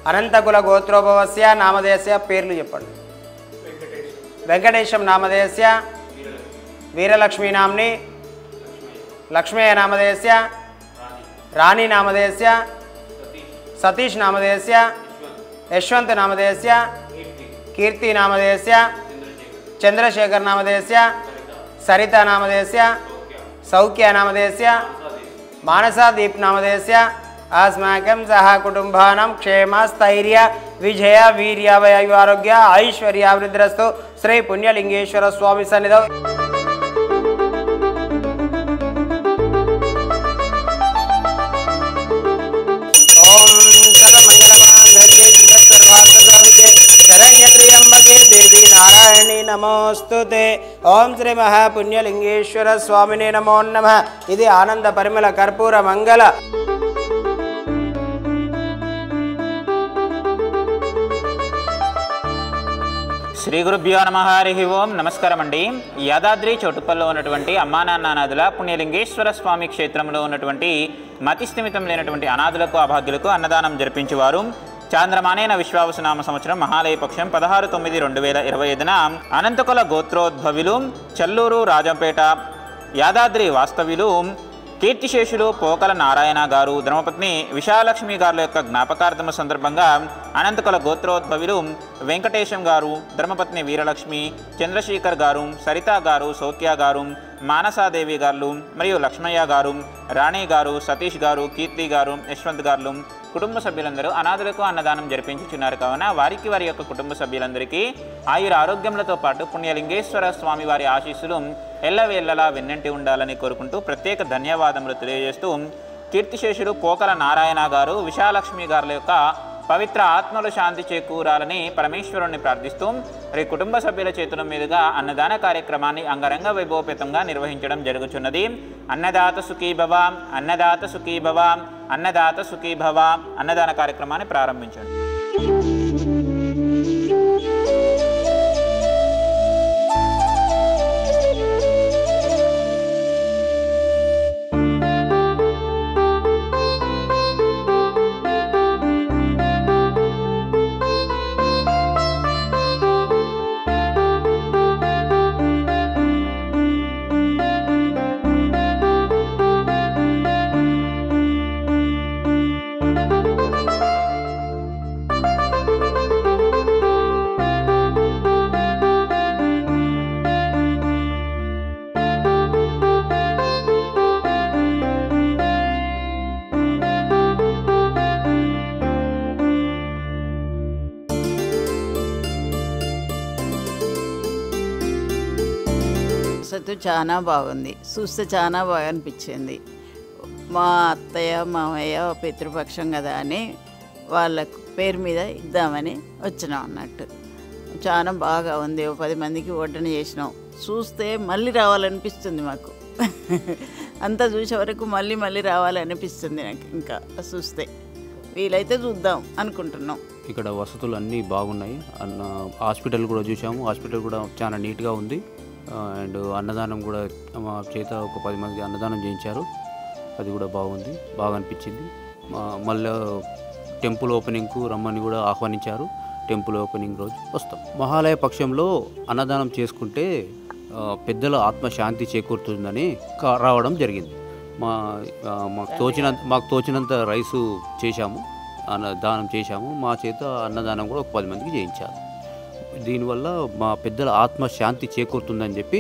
అనంతకుల గోత్రోభవస్య నామధేయస్య పేర్లు చెప్పండి. వెంకటేశం నామధేయస్య వీరలక్ష్మీ నామ్ని, లక్ష్మయ్య నామధేయస్య రాణి నామధేయస్య సతీష్ నామధేయస్య యశ్వంత్ నామధేయస్య కీర్తి నామధేయస్య చంద్రశేఖర్ నామధేయస్య సరిత నామధేయస్య సౌఖ్య నామధేయస్య మానసాదీప్ నామధేయస్య अस्माकं सह कुटुंबानां क्षेम स्थैर्य विजय वीर्यावयु आरोग्य ऐश्वर्यावृद्धिरस्तु श्री पुण्यलिंगेश्वर स्वामी सन्निधौ ओम सर्वमंगलमांगल्ये शिवे सर्वार्थसाधिके शरण्ये त्र्यंबके देवी नारायणी नमोस्तुते. ओम श्री महापुण्यलिंगेश्वर स्वामिने नमो नमः. इति आनंद परिमल कर्पूर मंगल శ్రీ గురుభ్యో నమః. హరి ఓం. నమస్కారం అండి. యాదాద్రి చౌటుప్పల్లో ఉన్నటువంటి అమ్మానాన్ననాథుల పుణ్యలింగేశ్వర స్వామి క్షేత్రంలో ఉన్నటువంటి మతిస్థిమితం లేనటువంటి అనాథులకు అభాగ్యులకు అన్నదానం జరిపించేవారు. చాంద్రమానేన విశ్వావసునామ సంవత్సరం మహాలయ పక్షం 16/9/2025న అనంతకుల గోత్రోద్భవులు చల్లూరు రాజంపేట యాదాద్రి వాస్తవ్యులు కీర్తిశేషులు పోకల నారాయణ గారు ధర్మపత్ని విశాలక్ష్మి గారుల యొక్క జ్ఞాపకార్థం సందర్భంగా అనంతకుల గోత్రోద్భవులు వెంకటేశం గారు ధర్మపత్ని వీరలక్ష్మి, చంద్రశేఖర్ గారు, సరిత గారు, సౌఖ్య గారు, మానసాదేవి గారు మరియు లక్ష్మయ్య గారు, రాణి గారు, సతీష్ గారు, కీర్తి గారు, యశ్వంత్ గారు కుటుంబ సభ్యులందరూ అనాథులకు అన్నదానం జరిపించుచున్నారు. కావున వారికి వారి యొక్క కుటుంబ సభ్యులందరికీ ఆయుర ఆరోగ్యములతో పాటు పుణ్యలింగేశ్వర స్వామి వారి ఆశీస్సులు ఎల్లవేళ్లలా వెన్నంటి ఉండాలని కోరుకుంటూ ప్రత్యేక ధన్యవాదములు తెలియజేస్తూ కీర్తిశేషులు పోకల నారాయణ గారు, విశాలక్ష్మి గారుల యొక్క పవిత్ర ఆత్మలు శాంతి చేకూరాలని పరమేశ్వరుణ్ణి ప్రార్థిస్తూ వారి కుటుంబ సభ్యుల చేతుల మీదుగా అన్నదాన కార్యక్రమాన్ని అంగరంగ వైభవపేతంగా నిర్వహించడం జరుగుతున్నది. అన్నదాత సుఖీభవ, అన్నదాత సుఖీభవ, అన్నదాత సుఖీభవ అన్నదాన కార్యక్రమాన్ని ప్రారంభించండి. చాలా బాగుంది. చూస్తే చాలా బాగా అనిపించింది. మా అత్తయ్య మామయ్య పితృపక్షం కదా అని వాళ్ళ పేరు మీద ఇద్దామని వచ్చినాం అన్నట్టు. చాలా బాగా ఉంది. 10 మందికి వడ్డన చేసినాం. చూస్తే మళ్ళీ రావాలనిపిస్తుంది మాకు. అంతా చూసే వరకు మళ్ళీ మళ్ళీ రావాలనిపిస్తుంది నాకు. ఇంకా చూస్తే వీలైతే చూద్దాం అనుకుంటున్నాం. ఇక్కడ వసతులు అన్నీ బాగున్నాయి. హాస్పిటల్ కూడా చూసాము. హాస్పిటల్ కూడా చాలా నీట్గా ఉంది. అండ్ అన్నదానం కూడా మా చేత ఒక 10 మందికి అన్నదానం చేయించారు. అది కూడా బాగుంది, బాగా అనిపించింది. మళ్ళీ టెంపుల్ ఓపెనింగ్కు రమ్మని కూడా ఆహ్వానించారు. టెంపుల్ ఓపెనింగ్ రోజు వస్తాం. మహాలయ పక్షంలో అన్నదానం చేసుకుంటే పెద్దల ఆత్మశాంతి చేకూరుతుందని రావడం జరిగింది. మాకు తోచినంత రైసు చేశాము, దానం చేశాము. మా చేత అన్నదానం కూడా ఒక 10 మందికి చేయించారు. దీనివల్ల మా పెద్దల ఆత్మశాంతి చేకూరుతుందని చెప్పి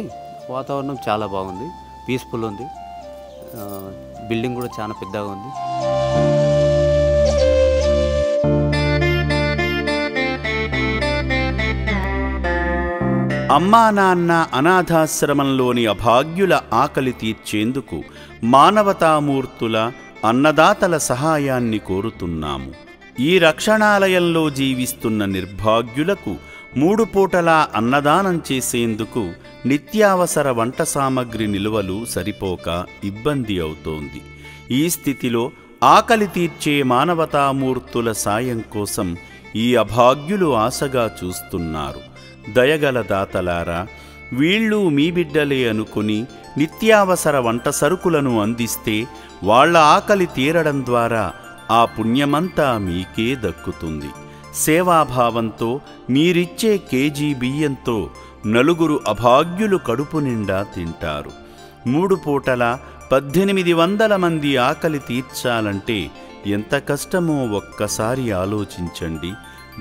వాతావరణం చాలా బాగుంది, పీస్ఫుల్ ఉంది. బిల్డింగ్ కూడా చాలా పెద్దగా ఉంది. అమ్మా నాన్న అనాథాశ్రమంలోని అభాగ్యుల ఆకలి తీర్చేందుకు మానవతామూర్తుల అన్నదాతల సహాయాన్ని కోరుతున్నాము. ఈ రక్షణాలయంలో జీవిస్తున్న నిర్భాగ్యులకు 3 పూటలా అన్నదానం చేసేందుకు నిత్యావసర వంట సామగ్రి నిల్వలు సరిపోక ఇబ్బంది అవుతోంది. ఈ స్థితిలో ఆకలి తీర్చే మానవతామూర్తుల సాయం కోసం ఈ అభాగ్యులు ఆశగా చూస్తున్నారు. దయగల దాతలారా, వీళ్ళు మీ బిడ్డలే అనుకుని నిత్యావసర వంట సరుకులను అందిస్తే వాళ్ల ఆకలి తీరడం ద్వారా ఆ పుణ్యమంతా మీకే దక్కుతుంది. సేవాభావంతో మీరిచ్చే కేజీ బియ్యంతో నలుగురు అభాగ్యులు కడుపు నిండా తింటారు. 3 పూటల 1800 మంది ఆకలి తీర్చాలంటే ఎంత కష్టమో ఒక్కసారి ఆలోచించండి.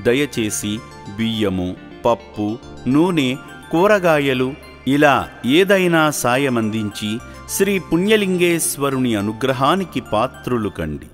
దయచేసి బియ్యము, పప్పు, నూనె, కూరగాయలు ఇలా ఏదైనా సాయమందించి శ్రీ పుణ్యలింగేశ్వరుని అనుగ్రహానికి పాత్రులు కండి.